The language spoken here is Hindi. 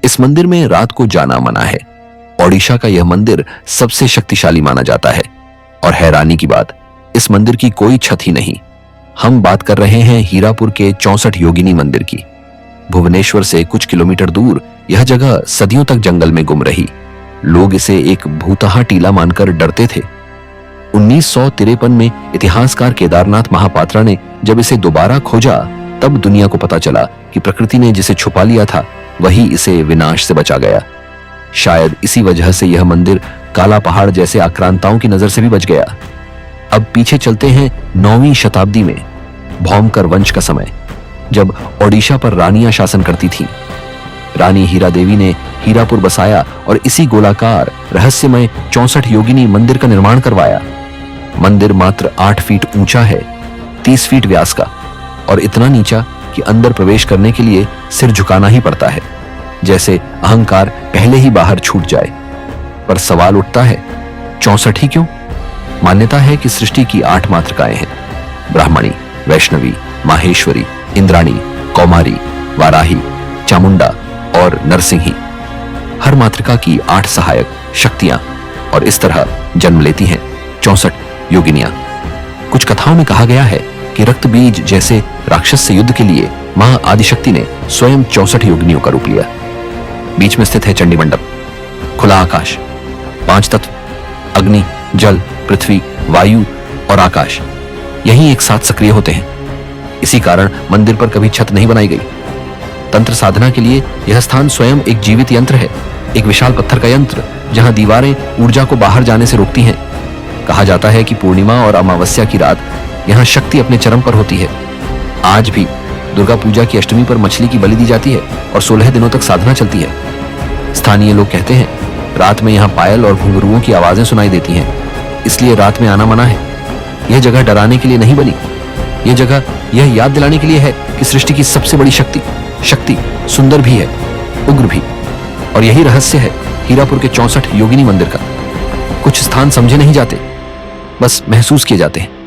इस मंदिर में रात को जाना मना है। ओडिशा का यह मंदिर सबसे शक्तिशाली माना जाता है और हैरानी की बात, इस मंदिर की कोई छत ही नहीं। हम बात कर रहे हैं हीरापुर के 64 योगिनी मंदिर की। भुवनेश्वर से कुछ किलोमीटर दूर यह जगह सदियों तक जंगल में गुम रही। लोग इसे एक भूतहा टीला मानकर डरते थे। 1953 में इतिहासकार केदारनाथ महापात्रा ने जब इसे दोबारा खोजा, तब दुनिया को पता चला कि प्रकृति ने जिसे छुपा लिया था वही इसे विनाश से बचा गया। शायद इसी वजह से यह मंदिर काला पहाड़ जैसे आक्रांताओं की नजर से भी बच गया। अब पीछे चलते हैं 9वीं शताब्दी में, भौमकर वंश का समय, जब ओडिशा पर रानियां शासन करती थीं। रानी हीरा देवी ने हीरापुर बसाया और इसी गोलाकार रहस्यमय 64 योगिनी मंदिर का निर्माण करवाया। मंदिर मात्र 8 फीट ऊंचा है, 30 फीट व्यास का, और इतना नीचा कि अंदर प्रवेश करने के लिए सिर झुकाना ही पड़ता है, जैसे अहंकार पहले ही बाहर छूट जाए। पर सवाल उठता है, 64 ही क्यों? मान्यता है कि सृष्टि की 8 मातृकाएं हैं, ब्राह्मणी, वैष्णवी, माहेश्वरी, इंद्राणी, कौमारी, वाराही, चामुंडा और नरसिंही। हर मातृका की 8 सहायक शक्तियां और इस तरह जन्म लेती हैं 64 योगिनियां। कुछ कथाओं में कहा गया है कि रक्त बीज जैसे राक्षस से युद्ध के लिए मां आदिशक्ति ने स्वयं 64 योगिनियों का रूप लिया। बीच में स्थित है चंडी मंडप, खुला आकाश, 5 तत्व अग्नि, जल, पृथ्वी, वायु और आकाश यही एक साथ सक्रिय होते हैं। इसी कारण मंदिर पर कभी छत नहीं बनाई गई। तंत्र साधना के लिए यह स्थान स्वयं एक जीवित यंत्र है, एक विशाल पत्थर का यंत्र जहां दीवारें ऊर्जा को बाहर जाने से रोकती हैं। कहा जाता है कि पूर्णिमा और अमावस्या की रात यहां शक्ति अपने चरम पर होती है। आज भी दुर्गा पूजा की अष्टमी पर मछली की बलि दी जाती है और 16 दिनों तक साधना चलती है। स्थानीय लोग कहते हैं रात में यहां पायल और घुंघरुओं की आवाजें सुनाई देती हैं, इसलिए रात में आना मना है। यह जगह डराने के लिए नहीं बनी, यह जगह यह याद दिलाने के लिए है कि सृष्टि की सबसे बड़ी शक्ति सुंदर भी है, उग्र भी। और यही रहस्य है हीरापुर के 64 योगिनी मंदिर का। कुछ स्थान समझे नहीं जाते, बस महसूस किए जाते हैं।